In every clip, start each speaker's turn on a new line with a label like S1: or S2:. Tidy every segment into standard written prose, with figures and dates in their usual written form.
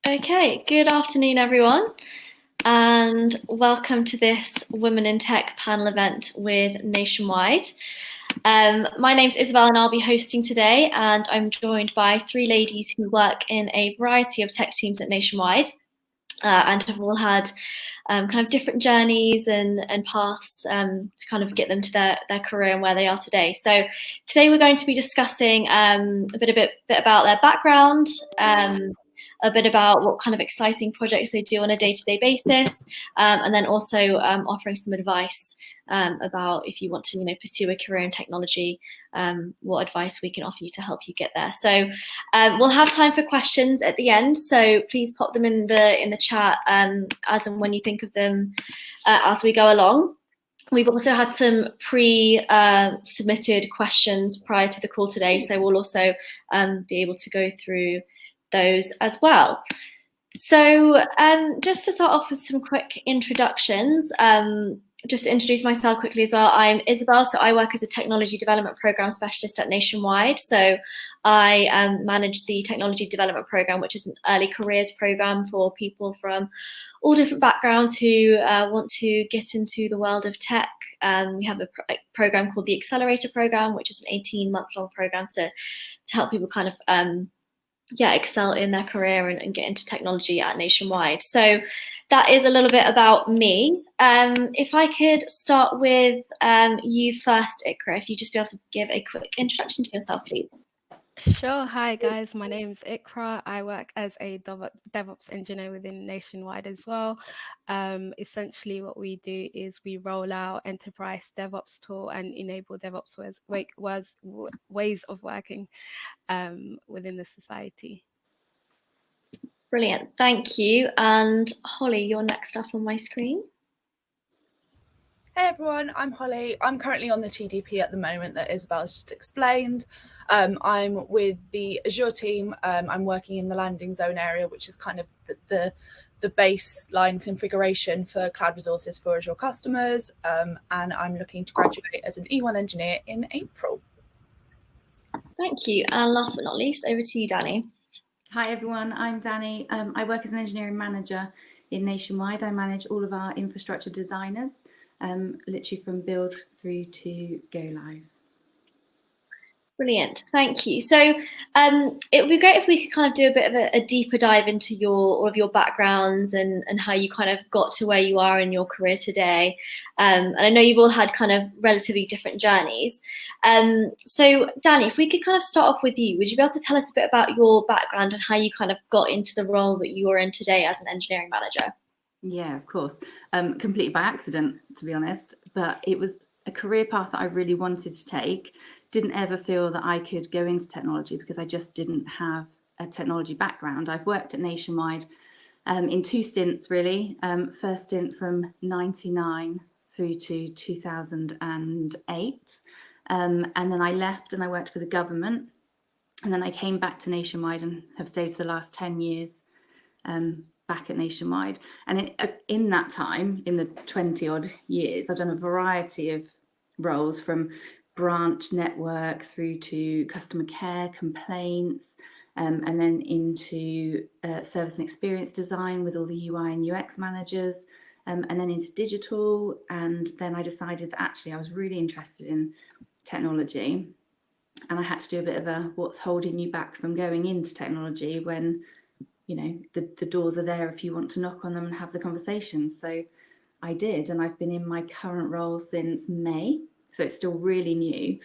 S1: Okay, good afternoon, everyone, and welcome to this Women in Tech panel event with Nationwide. My name's Isabel and I'll be hosting today, and I'm joined by three ladies who work in a variety of tech teams at Nationwide and have all had kind of different journeys and paths to kind of get them to their career and where they are today. So today we're going to be discussing a bit about their background, a bit about what kind of exciting projects they do on a day-to-day basis, and then also offering some advice about if you want to, pursue a career in technology, what advice we can offer you to help you get there. So we'll have time for questions at the end, so please pop them in the chat as and when you think of them as we go along. We've also had some pre-submitted questions prior to the call today, so we'll also be able to go through those as well. So just to start off with some quick introductions, just to introduce myself quickly as well, I'm Isabel, so I work as a technology development program specialist at Nationwide. So I manage the technology development program, which is an early careers program for people from all different backgrounds who want to get into the world of tech. We have a program called the Accelerator program, which is an 18-month-long program to help people kind of excel in their career and get into technology at Nationwide. So that is a little bit about me. If I could start with you first, Ikra, if you'd just be able to give a quick introduction to yourself, please.
S2: Sure. Hi, guys. My name's Ikra. I work as a DevOps engineer within Nationwide as well. Essentially, what we do is we roll out enterprise DevOps tool and enable DevOps ways of working within the society.
S1: Brilliant. Thank you. And Holly, you're next up on my screen.
S3: Hey everyone, I'm Holly. I'm currently on the TDP at the moment that Isabel's just explained. I'm with the Azure team. I'm working in the landing zone area, which is kind of the baseline configuration for cloud resources for Azure customers. And I'm looking to graduate as an E1 engineer in April.
S1: Thank you. And last but not least, over to you, Danny.
S4: Hi everyone, I'm Danny. I work as an engineering manager in Nationwide. I manage all of our infrastructure designers. Literally from build through to go live.
S1: Brilliant, thank you. So it would be great if we could kind of do a bit of a deeper dive into all of your backgrounds and how you kind of got to where you are in your career today. And I know you've all had kind of relatively different journeys. So Danny, if we could kind of start off with you, would you be able to tell us a bit about your background and how you kind of got into the role that you are in today as an engineering manager?
S4: Yeah, of course. Completely by accident, to be honest, but it was a career path that I really wanted to take. Didn't ever feel that I could go into technology because I just didn't have a technology background. I've worked at Nationwide in two stints, really. First stint from 99 through to 2008. And then I left and I worked for the government. And then I came back to Nationwide and have stayed for the last 10 years. Back at Nationwide, and in that time, in the 20 odd years, I've done a variety of roles from branch network through to customer care, complaints, and then into service and experience design with all the UI and UX managers, and then into digital. And then I decided that actually I was really interested in technology, and I had to do a bit of a what's holding you back from going into technology when the doors are there if you want to knock on them and have the conversations. So I did, and I've been in my current role since May, so it's still really new,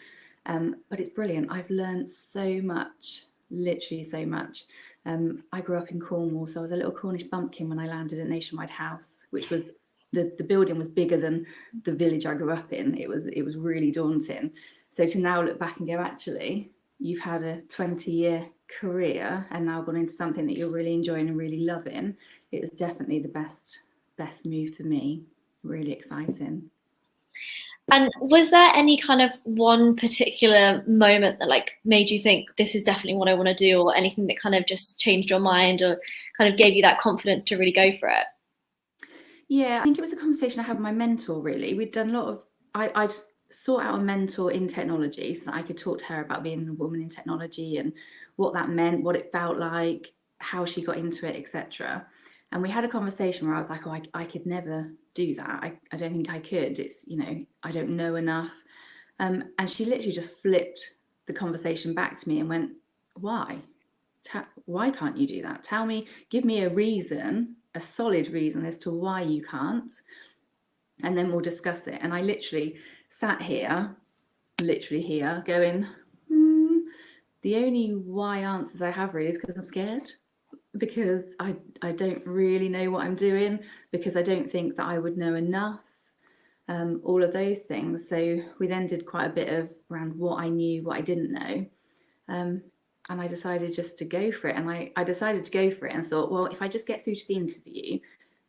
S4: but it's brilliant. I've learned so much, literally so much. I grew up in Cornwall, so I was a little Cornish bumpkin when I landed at Nationwide House, which was the building was bigger than the village I grew up in. It was really daunting. So to now look back and go, actually, you've had a 20-year career and now gone into something that you're really enjoying and really loving. It was definitely the best move for me. Really exciting.
S1: And was there any kind of one particular moment that like made you think this is definitely what I want to do, or anything that kind of just changed your mind or kind of gave you that confidence to really go for it?
S4: Yeah, I think it was a conversation I had with my mentor, really. We'd done a lot of, I'd sought out a mentor in technology so that I could talk to her about being a woman in technology and what that meant, what it felt like, how she got into it, etc. And we had a conversation where I was like, oh, I could never do that. I don't think I could. It's, you know, I don't know enough. And she literally just flipped the conversation back to me and went, why? Why can't you do that? Tell me, give me a reason, a solid reason as to why you can't, and then we'll discuss it. And I literally sat here, going, the only why answers I have really is because I'm scared, because I don't really know what I'm doing, because I don't think that I would know enough, all of those things. So we then did quite a bit of around what I knew, what I didn't know. And I decided just to go for it. And I decided to go for it and thought, well, if I just get through to the interview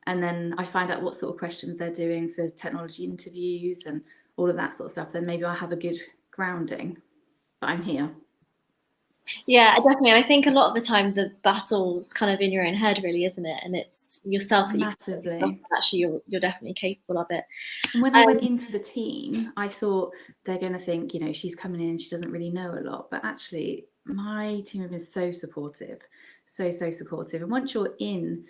S4: and then I find out what sort of questions they're doing for technology interviews and all of that sort of stuff, then maybe I'll have a good grounding. But I'm here.
S1: Yeah, definitely. And I think a lot of the time the battle's kind of in your own head, really, isn't it? And it's yourself that
S4: massively.
S1: Actually, you're definitely capable of it.
S4: And when I went into the team, I thought they're going to think, you know, she's coming in and she doesn't really know a lot. But actually, my team have been so supportive, so supportive. And once you're in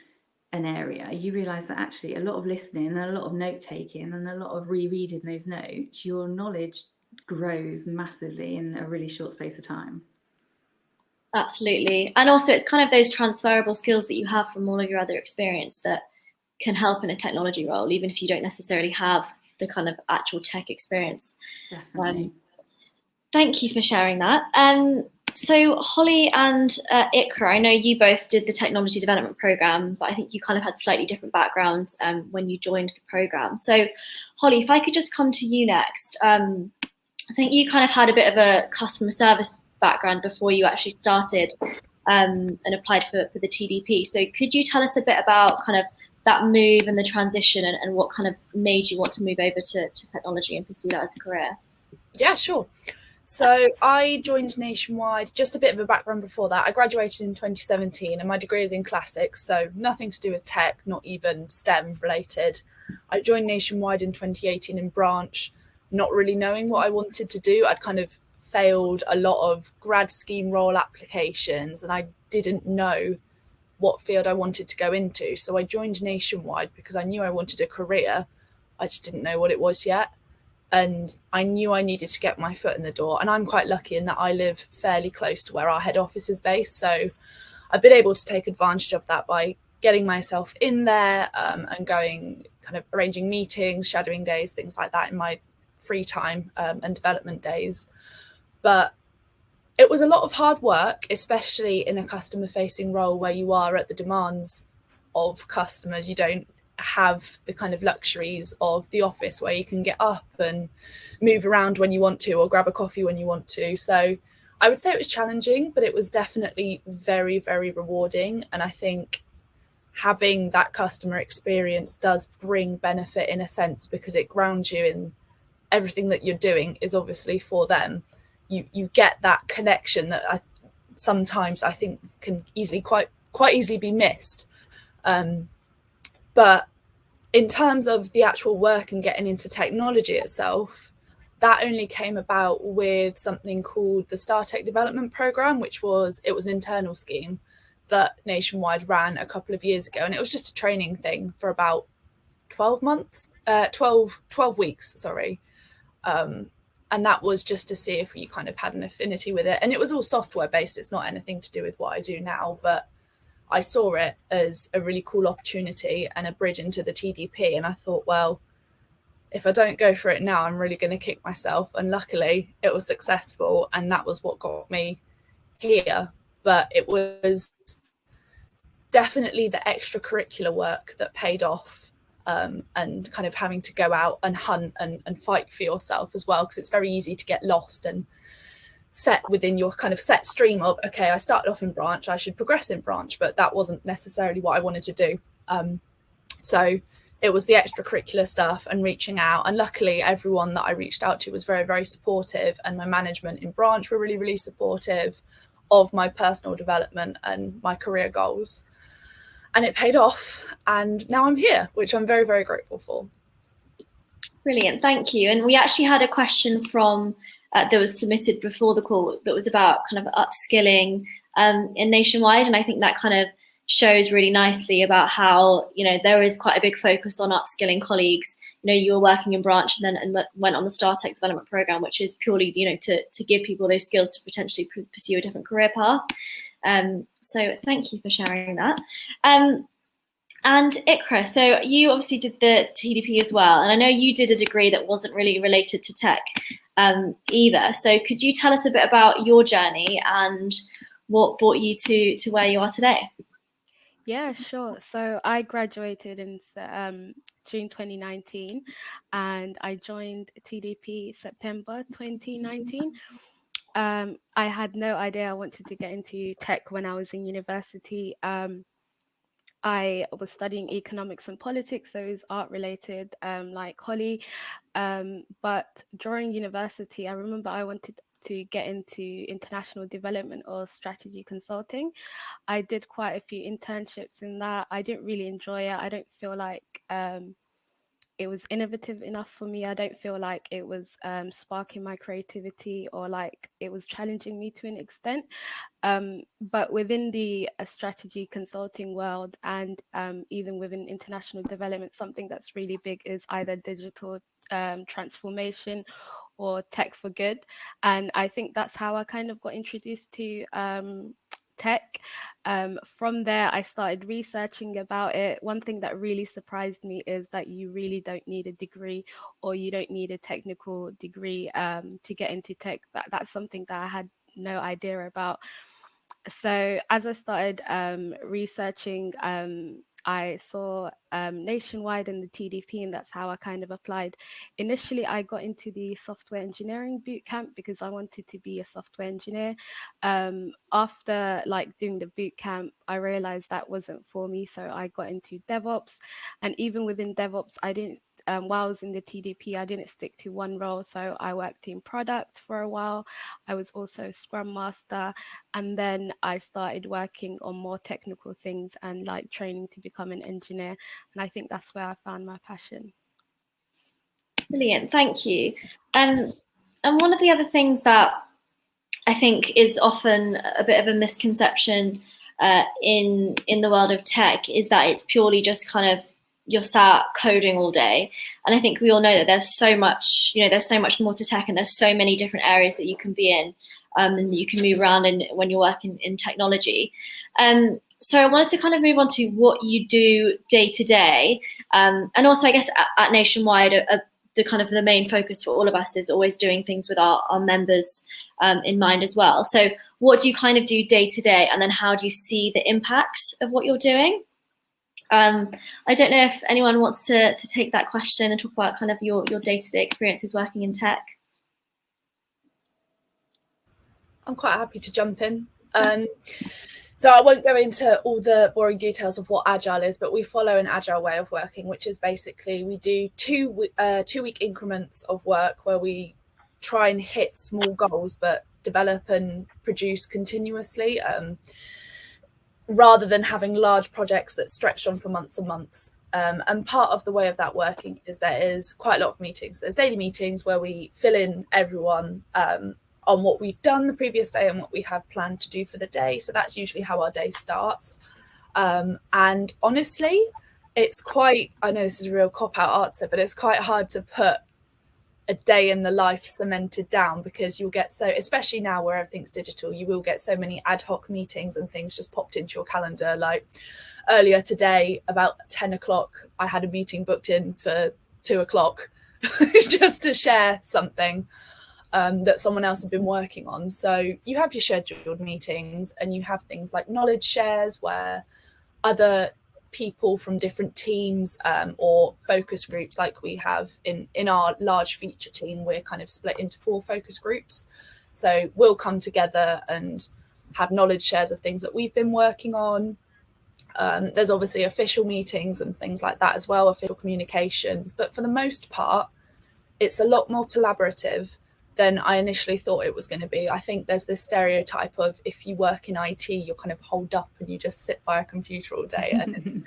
S4: an area, you realise that actually a lot of listening and a lot of note taking and a lot of rereading those notes, your knowledge grows massively in a really short space of time.
S1: Absolutely. And also it's kind of those transferable skills that you have from all of your other experience that can help in a technology role, even if you don't necessarily have the kind of actual tech experience.
S4: Definitely.
S1: Thank you for sharing that. So Holly and Ikra, I know you both did the technology development program, but I think you kind of had slightly different backgrounds when you joined the program. So Holly, if I could just come to you next. I think you kind of had a bit of a customer service background before you actually started and applied for the TDP. So could you tell us a bit about kind of that move and the transition and what kind of made you want to move over to technology and pursue that as a career?
S3: Yeah, sure. So I joined Nationwide, just a bit of a background before that. I graduated in 2017 and my degree is in classics, so nothing to do with tech, not even STEM related. I joined Nationwide in 2018 in branch, not really knowing what I wanted to do. I'd kind of failed a lot of grad scheme role applications and I didn't know what field I wanted to go into. So I joined Nationwide because I knew I wanted a career. I just didn't know what it was yet. And I knew I needed to get my foot in the door. And I'm quite lucky in that I live fairly close to where our head office is based. So I've been able to take advantage of that by getting myself in there and going, kind of arranging meetings, shadowing days, things like that in my free time and development days. But it was a lot of hard work, especially in a customer facing role where you are at the demands of customers. You don't have the kind of luxuries of the office where you can get up and move around when you want to or grab a coffee when you want to. So I would say it was challenging, but it was definitely very, very rewarding. And I think having that customer experience does bring benefit in a sense because it grounds you in everything that you're doing is obviously for them. You get that connection that sometimes I think can quite easily be missed. But in terms of the actual work and getting into technology itself, that only came about with something called the StarTech Development Programme, it was an internal scheme that Nationwide ran a couple of years ago. And it was just a training thing for about 12 weeks, sorry. And that was just to see if you kind of had an affinity with it. And it was all software based. It's not anything to do with what I do now, but I saw it as a really cool opportunity and a bridge into the TDP. And I thought, well, if I don't go for it now, I'm really going to kick myself. And luckily it was successful. And that was what got me here. But it was definitely the extracurricular work that paid off. And kind of having to go out and hunt and fight for yourself as well, because it's very easy to get lost and set within your kind of set stream of, okay, I started off in branch, I should progress in branch, but that wasn't necessarily what I wanted to do. So it was the extracurricular stuff and reaching out. And luckily, everyone that I reached out to was very, very supportive. And my management in branch were really, really supportive of my personal development and my career goals. And it paid off. And now I'm here, which I'm very, very grateful for.
S1: Brilliant. Thank you. And we actually had a question from that was submitted before the call that was about kind of upskilling in Nationwide, and I think that kind of shows really nicely about how, you know, there is quite a big focus on upskilling colleagues. You know, you were working in branch and went on the StarTech development program, which is purely, you know, to give people those skills to potentially pursue a different career path. So thank you for sharing that. And Ikra, so you obviously did the TDP as well, and I know you did a degree that wasn't really related to tech either. So could you tell us a bit about your journey and what brought you to where you are today?
S2: Yeah, sure. So I graduated in June 2019, and I joined TDP September 2019. I had no idea I wanted to get into tech when I was in university. I was studying economics and politics, so it was art related, like Holly. But during university, I remember I wanted to get into international development or strategy consulting. I did quite a few internships in that. I didn't really enjoy it. I don't feel like it was innovative enough for me. I don't feel like it was sparking my creativity, or like it was challenging me to an extent. But within the strategy consulting world, and even within international development, something that's really big is either digital transformation or tech for good. And I think that's how I kind of got introduced to tech. From there, I started researching about it. One thing that really surprised me is that you really don't need a degree, or you don't need a technical degree to get into tech. That's something that I had no idea about. So as I started researching, I saw Nationwide and the TDP, and that's how I kind of applied. Initially, I got into the software engineering bootcamp because I wanted to be a software engineer. After like doing the bootcamp, I realized that wasn't for me, so I got into DevOps. And even within DevOps, I didn't while I was in the TDP, I didn't stick to one role. So I worked in product for a while. I was also Scrum Master. And then I started working on more technical things and like training to become an engineer. And I think that's where I found my passion.
S1: Brilliant, thank you. And one of the other things that I think is often a bit of a misconception in the world of tech is that it's purely just kind of you're sat coding all day. And I think we all know that there's so much, you know, there's so much more to tech, and there's so many different areas that you can be in, and you can move around in when you're working in technology. So I wanted to kind of move on to what you do day to day, and also I guess at Nationwide, the kind of the main focus for all of us is always doing things with our members in mind as well. So what do you kind of do day to day, and then how do you see the impact of what you're doing? I don't know if anyone wants to take that question and talk about kind of your day-to-day experiences working in tech.
S3: I'm quite happy to jump in. So I won't go into all the boring details of what Agile is, but we follow an Agile way of working, which is basically we do two-week increments of work where we try and hit small goals, but develop and produce continuously, rather than having large projects that stretch on for months and months. And part of the way of that working is there is quite a lot of meetings. There's daily meetings where we fill in everyone on what we've done the previous day and what we have planned to do for the day. So that's usually how our day starts. And honestly, it's quite, I know this is a real cop-out answer, but it's quite hard to put a day in the life cemented down, because you'll get so, especially now where everything's digital, you will get so many ad hoc meetings and things just popped into your calendar. Like earlier today, about 10 o'clock, I had a meeting booked in for 2 o'clock just to share something that someone else had been working on. So you have your scheduled meetings, and you have things like knowledge shares where other people from different teams or focus groups, like we have in our large feature team, we're kind of split into 4 focus groups. So we'll come together and have knowledge shares of things that we've been working on. There's obviously official meetings and things like that as well, official communications. But for the most part, it's a lot more collaborative than I initially thought it was going to be. I think there's this stereotype of if you work in IT, you're kind of holed up and you just sit by a computer all day. And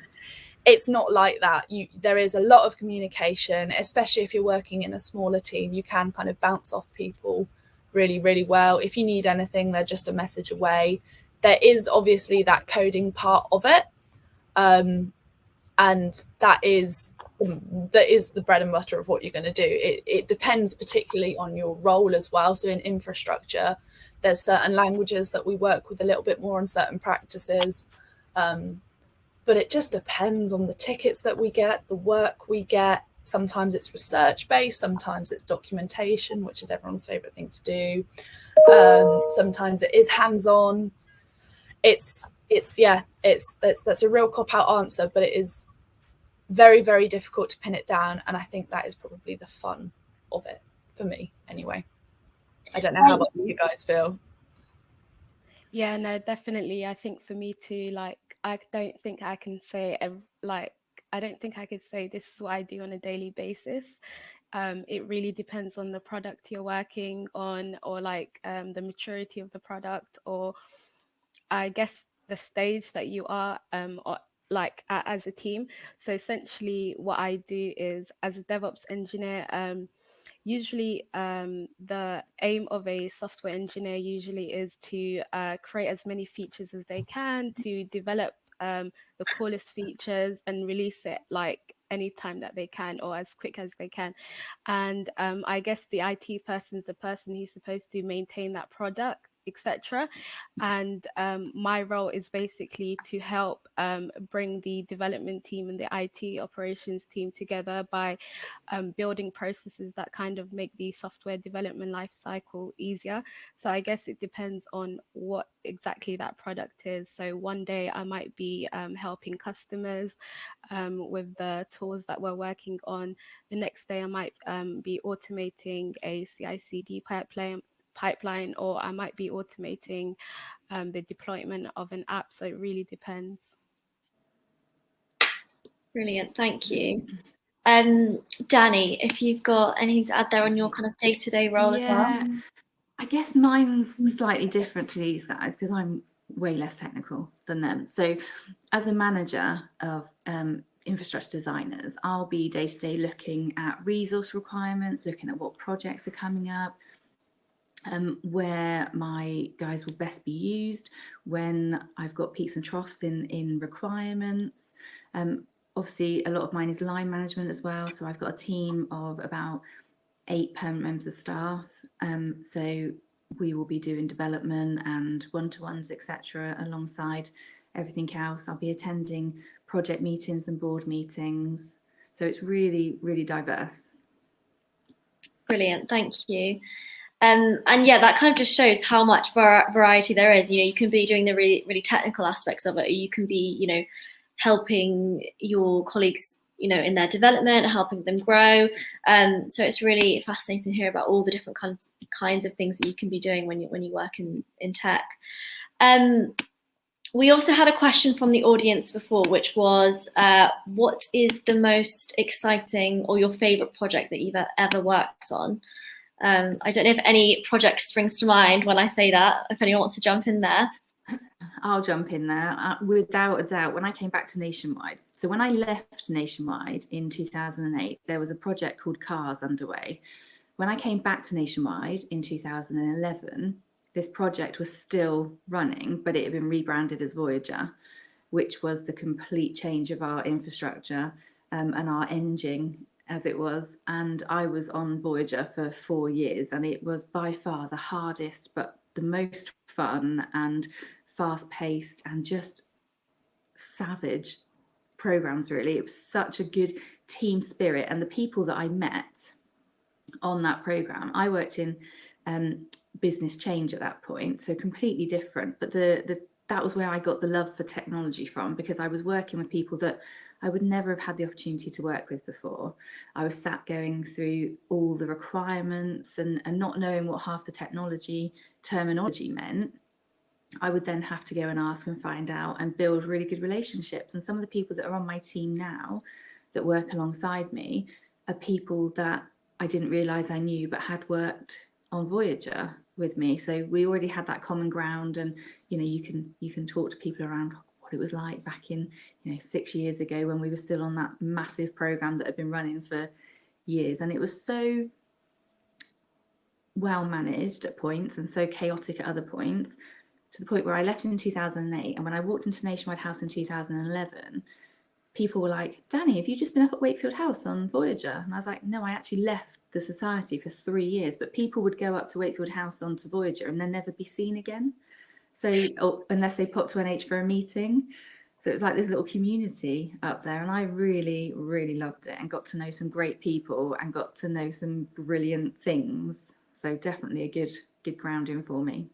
S3: it's not like that. There is a lot of communication, especially if you're working in a smaller team. You can kind of bounce off people really, really well. If you need anything, they're just a message away. There is obviously that coding part of it, and that is the bread and butter of what you're going to do. It depends particularly on your role as well. So in infrastructure, there's certain languages that we work with a little bit more on, certain practices, but it just depends on the tickets that we get, the work we get. Sometimes it's research based, sometimes it's documentation, which is everyone's favorite thing to do. Sometimes it is hands-on. That's a real cop-out answer, but it is very, very difficult to pin it down, and I think that is probably the fun of it for me anyway. I don't know how you guys feel.
S2: Yeah, no, definitely. I think for me too, like, I don't think I can say I don't think I could say this is what I do on a daily basis. It really depends on the product you're working on, or like the maturity of the product, or I guess the stage that you are or like as a team. So essentially what I do is, as a DevOps engineer, usually the aim of a software engineer usually is to create as many features as they can, to develop the coolest features and release it like anytime that they can, or as quick as they can. And I guess the IT person is the person who's supposed to maintain that product, etc. And my role is basically to help bring the development team and the IT operations team together by building processes that kind of make the software development lifecycle easier. So I guess it depends on what exactly that product is. So one day I might be helping customers with the tools that we're working on. The next day I might be automating a CI/CD pipeline, or I might be automating the deployment of an app. So it really depends.
S1: Brilliant, thank you. Danny, if you've got anything to add there on your kind of day-to-day role as well.
S4: I guess mine's slightly different to these guys because I'm way less technical than them. So as a manager of infrastructure designers, I'll be day-to-day looking at resource requirements, looking at what projects are coming up, where my guys will best be used, when I've got peaks and troughs in requirements. Obviously, a lot of mine is line management as well. So I've got a team of about 8 permanent members of staff. So we will be doing development and one-to-ones, etc., alongside everything else. I'll be attending project meetings and board meetings. So it's really, really diverse.
S1: Brilliant, thank you. And yeah, that kind of just shows how much variety there is. You know, you can be doing the really, really technical aspects of it, or you can be, you know, helping your colleagues, you know, in their development, helping them grow. So it's really fascinating to hear about all the different kinds of things that you can be doing when you work in tech. We also had a question from the audience before, which was, what is the most exciting or your favorite project that you've ever worked on? I don't know if any project springs to mind when I say that, if anyone wants to jump in there.
S4: I'll jump in there, without a doubt. When I came back to Nationwide, so when I left Nationwide in 2008, there was a project called Cars underway. When I came back to Nationwide in 2011, this project was still running, but it had been rebranded as Voyager, which was the complete change of our infrastructure and our engine as it was. And I was on Voyager for 4 years, and it was by far the hardest, but the most fun and fast-paced and just savage programs, really. It was such a good team spirit, and the people that I met on that program, I worked in business change at that point, so completely different, but that was where I got the love for technology from, because I was working with people that I would never have had the opportunity to work with before. I was sat going through all the requirements and not knowing what half the technology terminology meant. I would then have to go and ask and find out and build really good relationships. And some of the people that are on my team now that work alongside me are people that I didn't realize I knew but had worked on Voyager with me. So we already had that common ground, and you know, you can talk to people around what it was like back in, you know, 6 years ago when we were still on that massive program that had been running for years. And it was so well managed at points and so chaotic at other points, to the point where I left in 2008, and when I walked into Nationwide House in 2011, people were like, Danny, have you just been up at Wakefield House on Voyager? And I was like, no, I actually left the society for 3 years, but people would go up to Wakefield House onto Voyager and then never be seen again. So unless they popped to NH for a meeting. So it was like this little community up there, and I really, really loved it and got to know some great people and got to know some brilliant things. So definitely a good grounding for me.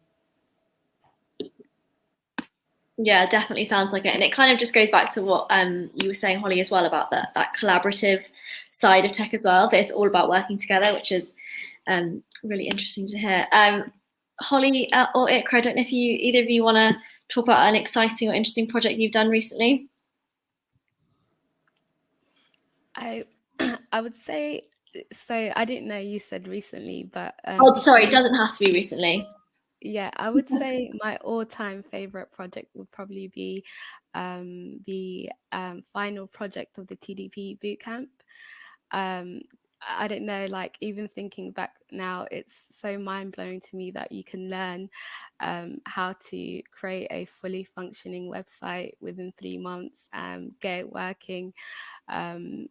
S1: Yeah, definitely sounds like it. And it kind of just goes back to what you were saying, Holly, as well, about that collaborative side of tech as well. That it's all about working together, which is really interesting to hear. Holly or Ikra, I don't know if either of you want to talk about an exciting or interesting project you've done recently.
S2: I would say, so I didn't know you said recently, but
S1: oh, sorry, it doesn't have to be recently.
S2: Yeah, I would say my all-time favorite project would probably be the final project of the TDP bootcamp. I don't know, like even thinking back now, it's so mind-blowing to me that you can learn how to create a fully functioning website within 3 months, get it working. And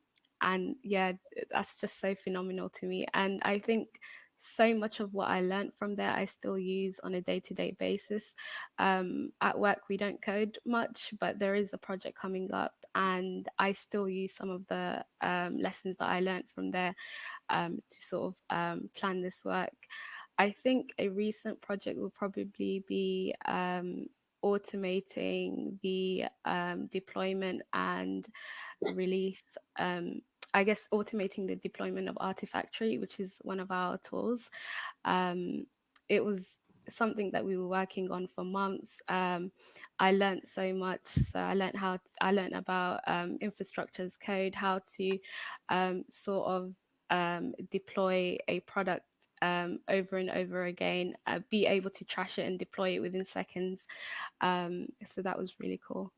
S2: yeah, that's just so phenomenal to me. And I think so much of what I learned from there, I still use on a day-to-day basis. At work, we don't code much, but there is a project coming up, and I still use some of the lessons that I learned from there to sort of plan this work. I think a recent project will probably be automating the deployment and release, I guess automating the deployment of Artifactory, which is one of our tools. It was something that we were working on for months. I learned so much. So I learned about infrastructure as code, how to sort of deploy a product over and over again, be able to trash it and deploy it within seconds. So that was really cool.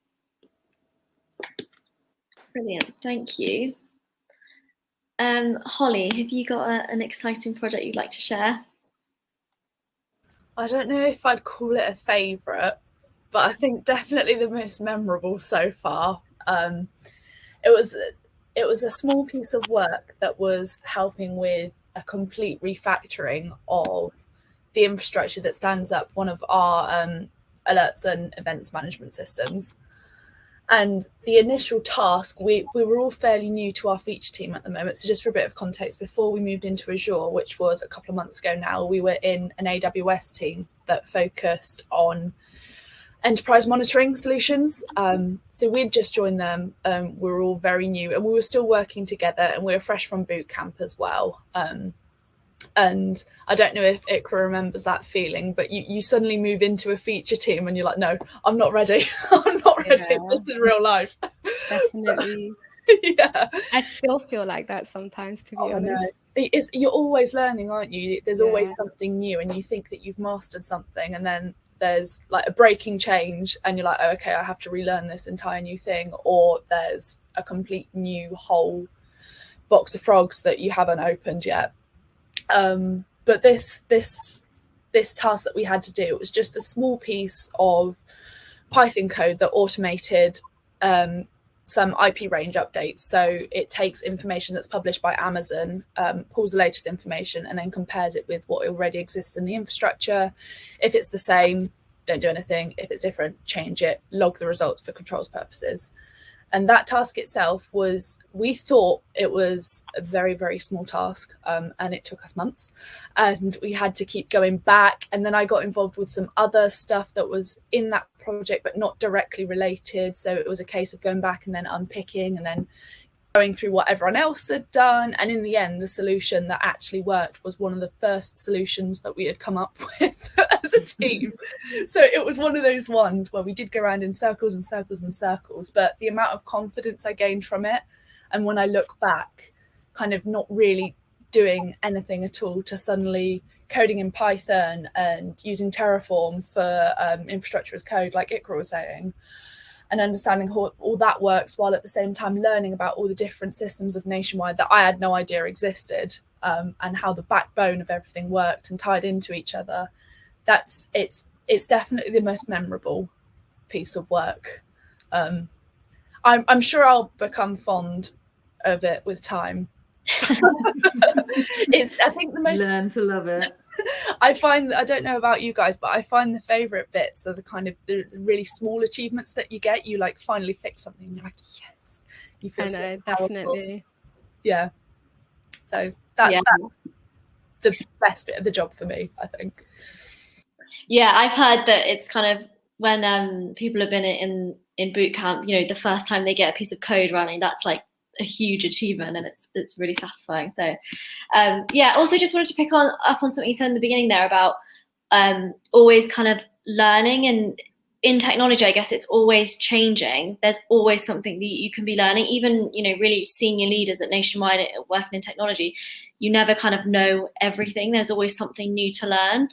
S1: Brilliant, thank you. Holly, have you got an exciting project you'd like to share?
S3: I don't know if I'd call it a favourite, but I think definitely the most memorable so far. It was a small piece of work that was helping with a complete refactoring of the infrastructure that stands up one of our alerts and events management systems. And the initial task, we were all fairly new to our feature team at the moment. So just for a bit of context, before we moved into Azure, which was a couple of months ago now, we were in an AWS team that focused on enterprise monitoring solutions. So we'd just joined them. We were all very new, and we were still working together, and we were fresh from boot camp as well. And I don't know if Ikra remembers that feeling, but you suddenly move into a feature team and you're like, no, I'm not ready. I'm not ready. Yeah. This is real life.
S2: Definitely.
S3: Yeah.
S2: I still feel like that sometimes, to be honest.
S3: You're always learning, aren't you? There's always something new, and you think that you've mastered something, and then there's like a breaking change and you're like, oh, okay, I have to relearn this entire new thing, or there's a complete new whole box of frogs that you haven't opened yet. But this task that we had to do, it was just a small piece of Python code that automated some IP range updates. So it takes information that's published by Amazon, pulls the latest information, and then compares it with what already exists in the infrastructure. If it's the same, don't do anything. If it's different, change it, log the results for controls purposes. And that task itself we thought it was a very, very small task, and it took us months, and we had to keep going back. And then I got involved with some other stuff that was in that project, but not directly related. So it was a case of going back and then unpicking and then going through what everyone else had done. And in the end, the solution that actually worked was one of the first solutions that we had come up with as a team. So it was one of those ones where we did go around in circles and circles and circles, but the amount of confidence I gained from it, and when I look back, kind of not really doing anything at all, to suddenly coding in Python and using Terraform for infrastructure as code, like Ikra was saying, and understanding how all that works, while at the same time learning about all the different systems of Nationwide that I had no idea existed, and how the backbone of everything worked and tied into each other. It's definitely the most memorable piece of work. I'm sure I'll become fond of it with time. It's, I think, the most,
S4: learn to love it.
S3: I find, I don't know about you guys, but I find the favorite bits are the kind of the really small achievements that you get. You like finally fix something and you're like, yes, you feel
S2: I know,
S3: so powerful.
S2: definitely.
S3: Yeah, so that's the best bit of the job for me, I think.
S1: Yeah, I've heard that it's kind of when people have been in boot camp, you know, the first time they get a piece of code running, that's like a huge achievement, and it's really satisfying. So yeah, also just wanted to pick up on something you said in the beginning there about always kind of learning, and in technology, I guess it's always changing. There's always something that you can be learning. Even, you know, really senior leaders at Nationwide working in technology, you never kind of know everything. There's always something new to learn.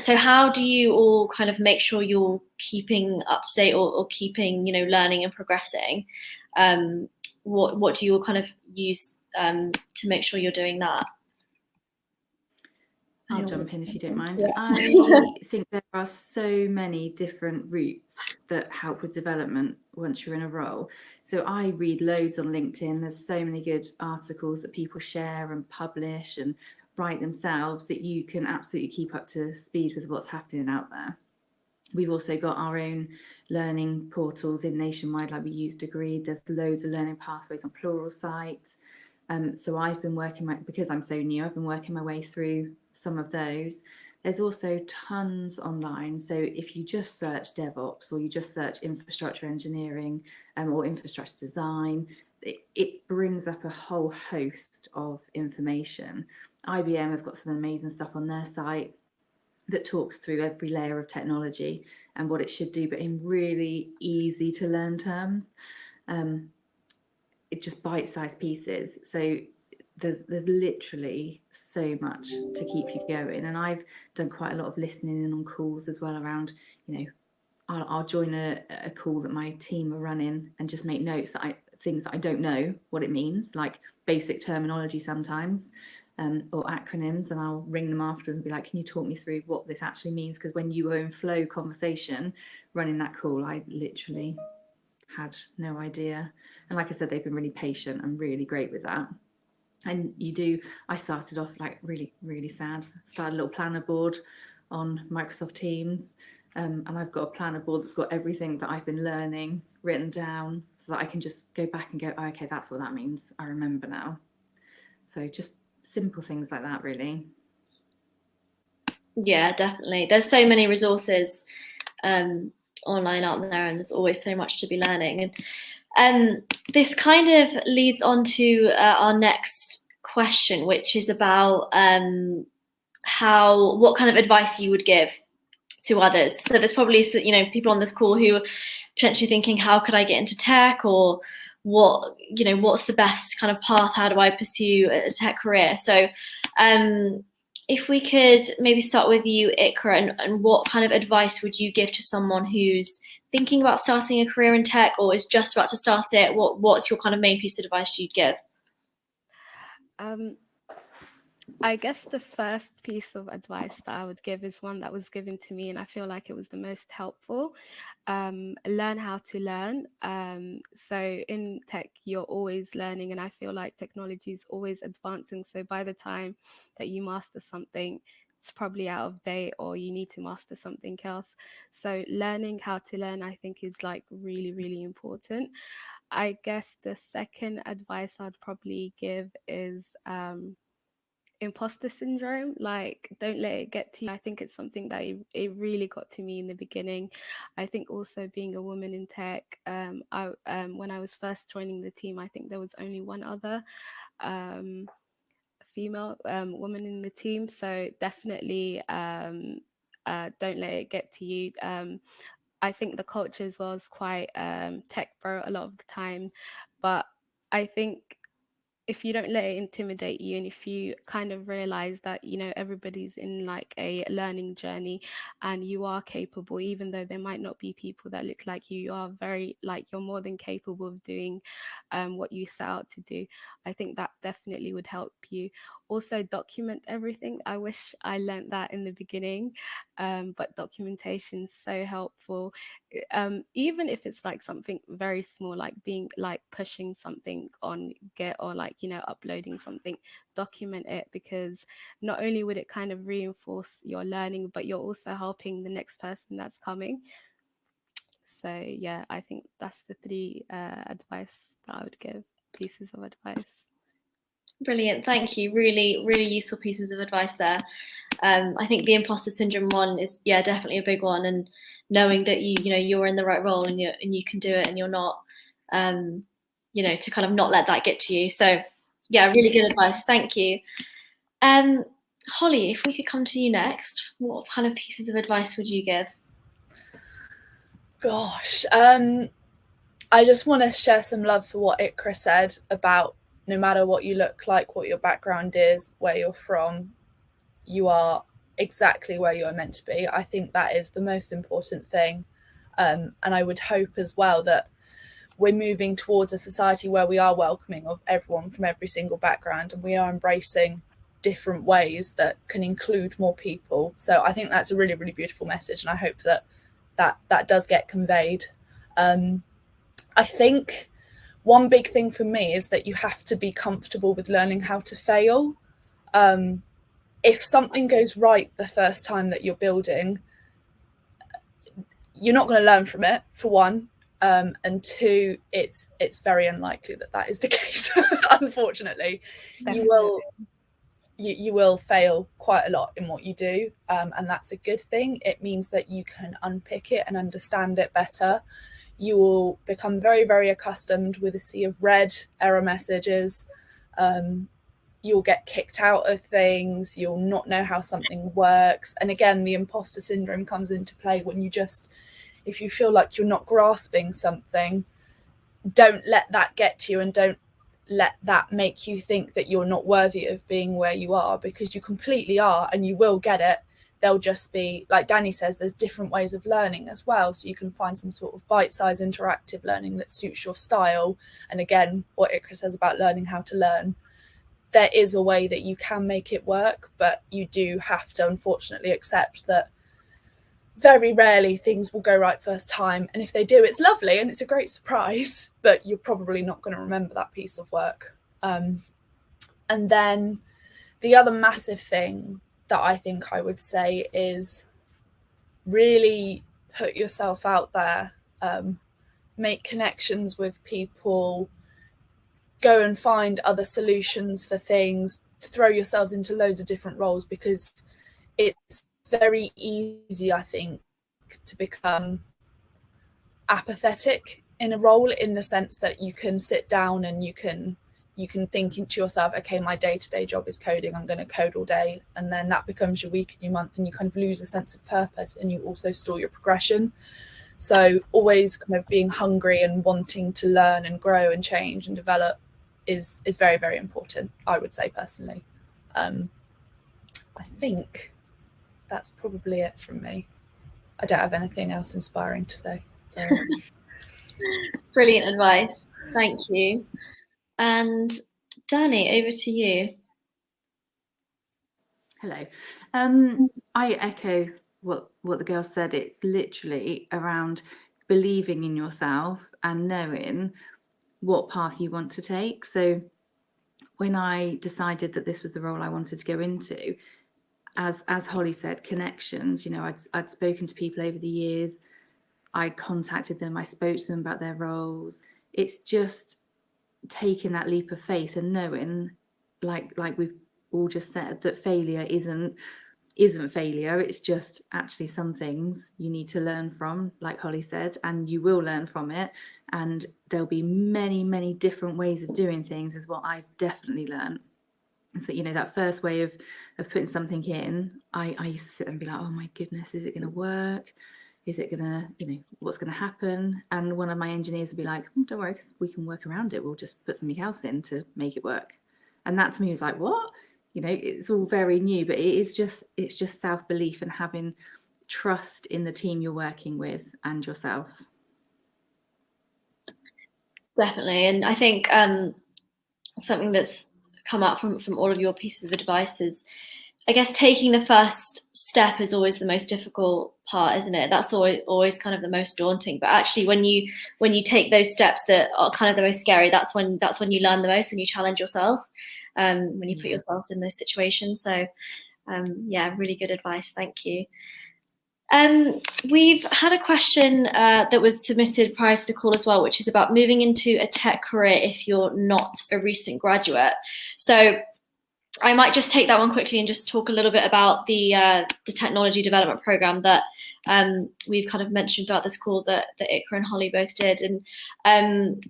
S1: So how do you all kind of make sure you're keeping up to date, or keeping, you know, learning and progressing? What do you all kind of use to make sure you're doing that?
S4: I'll jump in if you don't mind.
S3: Yeah.
S4: I think there are so many different routes that help with development once you're in a role. So I read loads on LinkedIn. There's so many good articles that people share and publish and write themselves that you can absolutely keep up to speed with what's happening out there. We've also got our own learning portals in Nationwide, like we use Degree. There's loads of learning pathways on Pluralsight. So I've been working because I'm so new, I've been working my way through some of those. There's also tons online. So if you just search DevOps, or you just search infrastructure engineering or infrastructure design, it brings up a whole host of information. IBM have got some amazing stuff on their site that talks through every layer of technology and what it should do, but in really easy to learn terms. It just bite-sized pieces. So there's literally so much to keep you going. And I've done quite a lot of listening in on calls as well around, you know, I'll join a call that my team are running and just make notes that things that I don't know what it means, like basic terminology sometimes, or acronyms, and I'll ring them afterwards and be like, can you talk me through what this actually means? Because when you were in flow conversation running that call, I literally had no idea. And like I said, they've been really patient and really great with that. And I started off like really, really sad. Started a little planner board on Microsoft Teams. And I've got a planner board that's got everything that I've been learning written down, so that I can just go back and go, oh, okay, that's what that means. I remember now. So just simple things like that, really.
S1: Yeah, definitely. There's so many resources online out there, and there's always so much to be learning. And this kind of leads on to our next question, which is about what kind of advice you would give to others. So there's probably, you know, people on this call who are potentially thinking, how could I get into tech, or what's the best kind of path? How do I pursue a tech career? So if we could maybe start with you, Ikra, and what kind of advice would you give to someone who's thinking about starting a career in tech, or is just about to start it? What's your kind of main piece of advice you'd give?
S2: I guess the first piece of advice that I would give is one that was given to me, and I feel like it was the most helpful. Learn how to learn. So in tech, you're always learning, and I feel like technology is always advancing. So by the time that you master something, it's probably out of date, or you need to master something else. So learning how to learn, I think, is like really, really important. I guess the second advice I'd probably give is imposter syndrome. Like, don't let it get to you. I think it's something that it really got to me in the beginning. I think also being a woman in tech, when I was first joining the team, I think there was only one other female woman in the team. So definitely don't let it get to you. I think the culture as well is quite tech bro a lot of the time, but I think if you don't let it intimidate you, and if you kind of realize that, you know, everybody's in like a learning journey and you are capable, even though there might not be people that look like you, you are very, like, you're more than capable of doing what you set out to do. I think that definitely would help you. Also, document everything. I wish I learned that in the beginning, but documentation is so helpful. Even if it's like something very small, like being like pushing something on Git, or like, you know, uploading something, document it, because not only would it kind of reinforce your learning, but you're also helping the next person that's coming. So yeah, I think that's the three advice that I would give, pieces of advice.
S1: Brilliant, thank you. Really, really useful pieces of advice there. I think the imposter syndrome one is, yeah, definitely a big one, and knowing that you know you're in the right role and you can do it, and you're not, you know, to kind of not let that get to you. So yeah, really good advice. Thank you. Holly, if we could come to you next, what kind of pieces of advice would you give?
S3: Gosh, I just want to share some love for what Ikra said about no matter what you look like, what your background is, where you're from, you are exactly where you are meant to be. I think that is the most important thing. And I would hope as well that we're moving towards a society where we are welcoming of everyone from every single background, and we are embracing different ways that can include more people. So I think that's a really, really beautiful message, and I hope that that does get conveyed. I think one big thing for me is that you have to be comfortable with learning how to fail. If something goes right the first time that you're building, you're not going to learn from it, for one. And two, it's very unlikely that that is the case. Unfortunately,
S2: Definitely.
S3: you will fail quite a lot in what you do, and that's a good thing. It means that you can unpick it and understand it better. You will become very, very accustomed with a sea of red error messages. You'll get kicked out of things. You'll not know how something works. And again, the imposter syndrome comes into play when you just, if you feel like you're not grasping something, don't let that get to you, and don't let that make you think that you're not worthy of being where you are, because you completely are, and you will get it. They'll just be, like Danny says, there's different ways of learning as well. So you can find some sort of bite-sized interactive learning that suits your style. And again, what Ikra says about learning how to learn, there is a way that you can make it work, but you do have to unfortunately accept that very rarely things will go right first time. And if they do, it's lovely and it's a great surprise, but you're probably not going to remember that piece of work. And then the other massive thing that I think I would say is really put yourself out there, make connections with people, go and find other solutions for things, throw yourselves into loads of different roles, because it's very easy, I think, to become apathetic in a role, in the sense that you can sit down and you can think to yourself, okay, my day-to-day job is coding, I'm going to code all day, and then that becomes your week and your month, and you kind of lose a sense of purpose, and you also stall your progression. So always kind of being hungry and wanting to learn and grow and change and develop is very, very important, I would say personally. I think that's probably it from me. I don't have anything else inspiring to say. So
S1: Brilliant advice. Thank you. And Danny, over to you.
S4: Hello. I echo what the girl said. It's literally around believing in yourself and knowing what path you want to take. So when I decided that this was the role I wanted to go into, as Holly said, connections, you know, I'd spoken to people over the years, I contacted them, I spoke to them about their roles. It's just taking that leap of faith and knowing, like we've all just said, that failure isn't failure. It's just actually some things you need to learn from, like Holly said, and you will learn from it. And there'll be many, many different ways of doing things, is what I've definitely learned. So, you know, that first way of putting something in, I used to sit there and be like, oh my goodness, is it going to work? Is it going to, you know, what's going to happen? And one of my engineers would be like, don't worry, 'cause we can work around it. We'll just put something else in to make it work. And that to me was like, what? You know, it's all very new, but it's just self-belief and having trust in the team you're working with and yourself.
S1: Definitely. And I think something that's come out from all of your pieces of advice is, I guess, taking the first step is always the most difficult part, isn't it? That's always kind of the most daunting. But actually, when you take those steps that are kind of the most scary, that's when you learn the most and you challenge yourself, when you put yourselves in those situations. So, yeah, really good advice. Thank you. We've had a question that was submitted prior to the call as well, which is about moving into a tech career if you're not a recent graduate. So I might just take that one quickly and just talk a little bit about the technology development program that we've kind of mentioned throughout this call that Ikra and Holly both did. And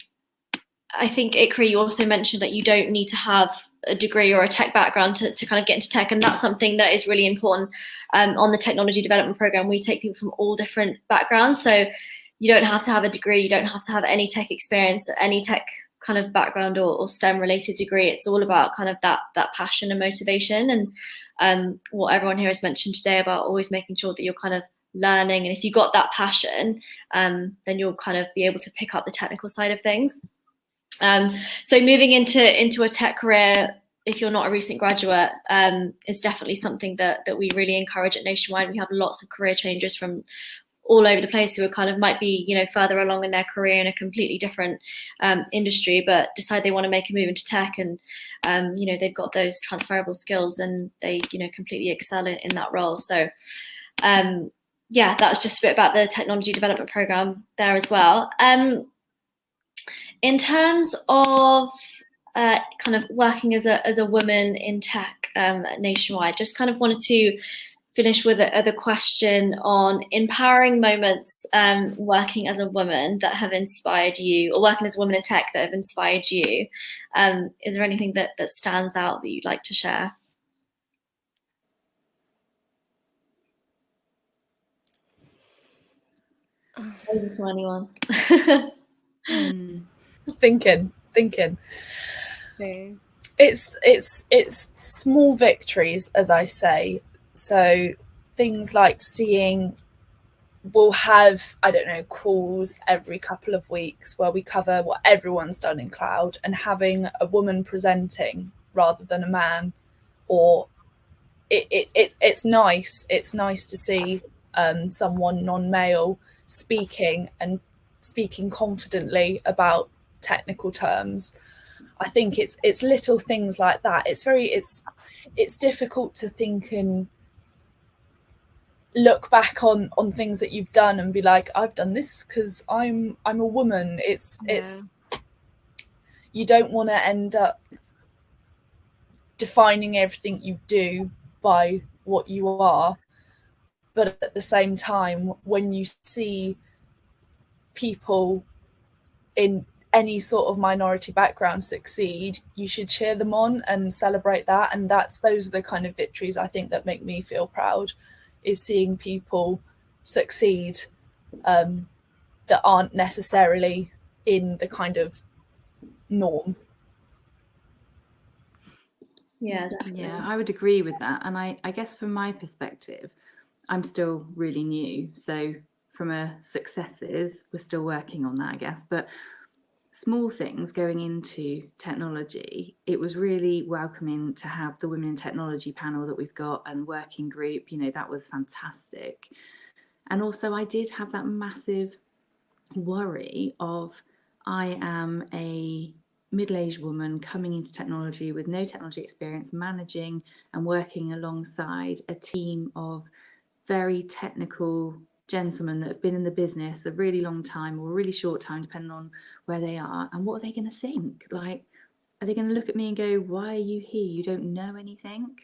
S1: I think, Ikra, you also mentioned that you don't need to have a degree or a tech background to kind of get into tech. And that's something that is really important on the technology development program. We take people from all different backgrounds. So you don't have to have a degree. You don't have to have any tech experience, any tech kind of background or STEM related degree. It's all about kind of that passion and motivation. And what everyone here has mentioned today about always making sure that you're kind of learning. And if you've got that passion, then you'll kind of be able to pick up the technical side of things. So moving into a tech career, if you're not a recent graduate, is definitely something that we really encourage at Nationwide. We have lots of career changers from all over the place who are kind of might be, you know, further along in their career in a completely different industry, but decide they want to make a move into tech, and you know, they've got those transferable skills and they, you know, completely excel in that role. So yeah, that was just a bit about the technology development program there as well. In terms of kind of working as a woman in tech Nationwide, just kind of wanted to finish with the question on empowering moments working as a woman that have inspired you, or working as a woman in tech that have inspired you. Is there anything that stands out that you'd like to share? Over to anyone.
S3: Thinking.
S2: Okay.
S3: It's small victories, as I say. So things like we'll have, I don't know, calls every couple of weeks where we cover what everyone's done in cloud, and having a woman presenting rather than a man, or it's nice. It's nice to see someone non-male speaking confidently about technical terms. I think it's little things like that. It's difficult to think and look back on things that you've done and be like, I've done this because I'm a woman. It's you don't want to end up defining everything you do by what you are, but at the same time, when you see people in any sort of minority background succeed, you should cheer them on and celebrate that. And those are the kind of victories I think that make me feel proud, is seeing people succeed that aren't necessarily in the kind of norm.
S1: Yeah, definitely.
S4: Yeah, I would agree with that. And I guess from my perspective, I'm still really new. So from a successes, we're still working on that, I guess. But small things going into technology, it was really welcoming to have the Women in Technology panel that we've got and working group. You know, that was fantastic. And also I did have that massive worry of, I am a middle-aged woman coming into technology with no technology experience, managing and working alongside a team of very technical gentlemen that have been in the business a really long time or a really short time, depending on where they are. And what are they going to think? Like, are they going to look at me and go, why are you here? You don't know anything?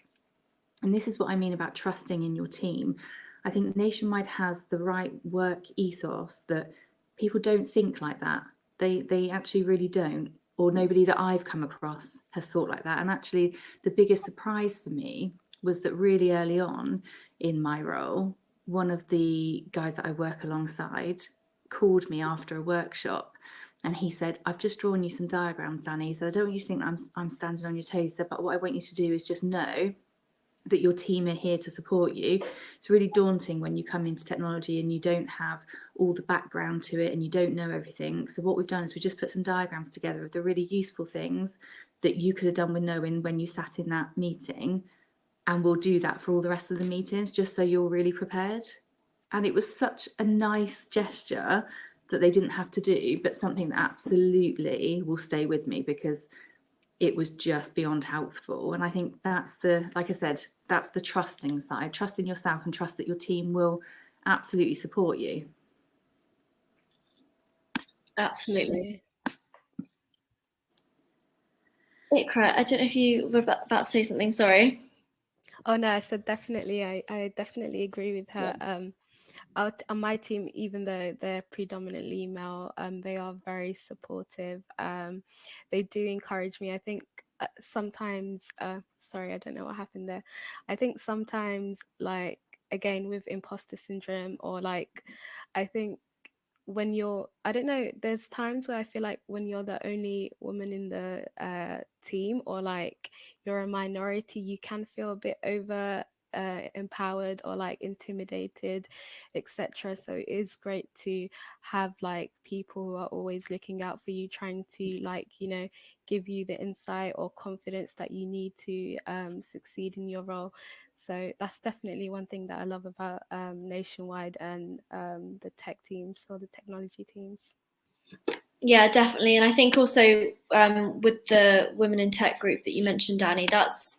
S4: And this is what I mean about trusting in your team. I think Nationwide has the right work ethos that people don't think like that. They actually really don't, or nobody that I've come across has thought like that. And actually the biggest surprise for me was that really early on in my role, one of the guys that I work alongside called me after a workshop And he said, I've just drawn you some diagrams, Danny. He said, I don't want you to think that I'm standing on your toes. He said, but what I want you to do is just know that your team are here to support you. It's really daunting when you come into technology and you don't have all the background to it and you don't know everything. So what we've done is we just put some diagrams together of the really useful things that you could have done with knowing when you sat in that meeting. And we'll do that for all the rest of the meetings, just so you're really prepared. And it was such a nice gesture that they didn't have to do, but something that absolutely will stay with me, because it was just beyond helpful. And I think that's the, like I said, that's the trusting side. Trust in yourself and trust that your team will absolutely support you.
S1: Absolutely. Ikra, I don't know if you were about to say something, sorry.
S2: Oh no, I said definitely. I definitely agree with her.
S1: Yeah.
S2: On my team, even though they're predominantly male, they are very supportive. They do encourage me. I think sometimes, sorry, I don't know what happened there. I think sometimes, like, again, with imposter syndrome, or like, I think when you're, I don't know, there's times where I feel like when you're the only woman in the team, or like you're a minority, you can feel a bit over empowered or like intimidated, etc. So it is great to have like people who are always looking out for you, trying to, like, you know, give you the insight or confidence that you need to succeed in your role. So that's definitely one thing that I love about Nationwide and the tech teams, or the technology teams.
S1: Yeah, definitely. And I think also with the Women in Tech group that you mentioned, Danny, that's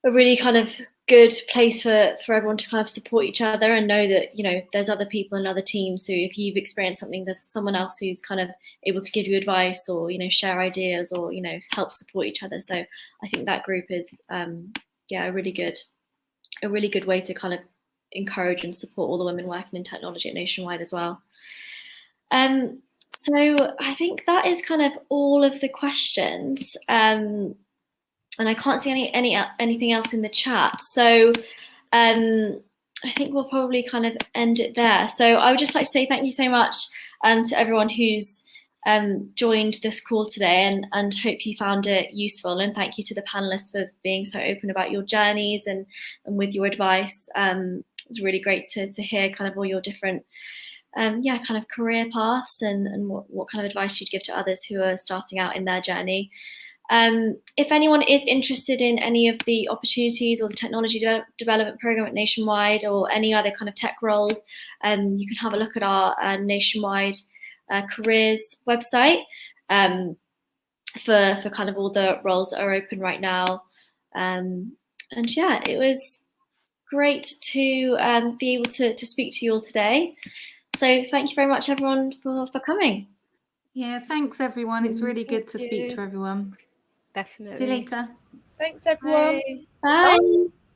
S1: a really kind of good place for everyone to kind of support each other and know that, you know, there's other people in other teams who, if you've experienced something, there's someone else who's kind of able to give you advice, or, you know, share ideas, or, you know, help support each other. So I think that group is yeah, a really good way to kind of encourage and support all the women working in technology at Nationwide as well. So I think that is kind of all of the questions. And I can't see anything else in the chat. So I think we'll probably kind of end it there. So I would just like to say thank you so much to everyone who's joined this call today, and hope you found it useful. And thank you to the panelists for being so open about your journeys and with your advice. It was really great to hear kind of all your different kind of career paths, and what kind of advice you'd give to others who are starting out in their journey. If anyone is interested in any of the opportunities or the technology development program at Nationwide, or any other kind of tech roles, you can have a look at our Nationwide careers website for kind of all the roles that are open right now. And yeah, it was great to be able to speak to you all today. So thank you very much, everyone, for coming.
S4: Yeah, thanks everyone. It's really good to speak to everyone.
S2: Definitely.
S4: See you later.
S3: Thanks, everyone.
S1: Bye. Bye.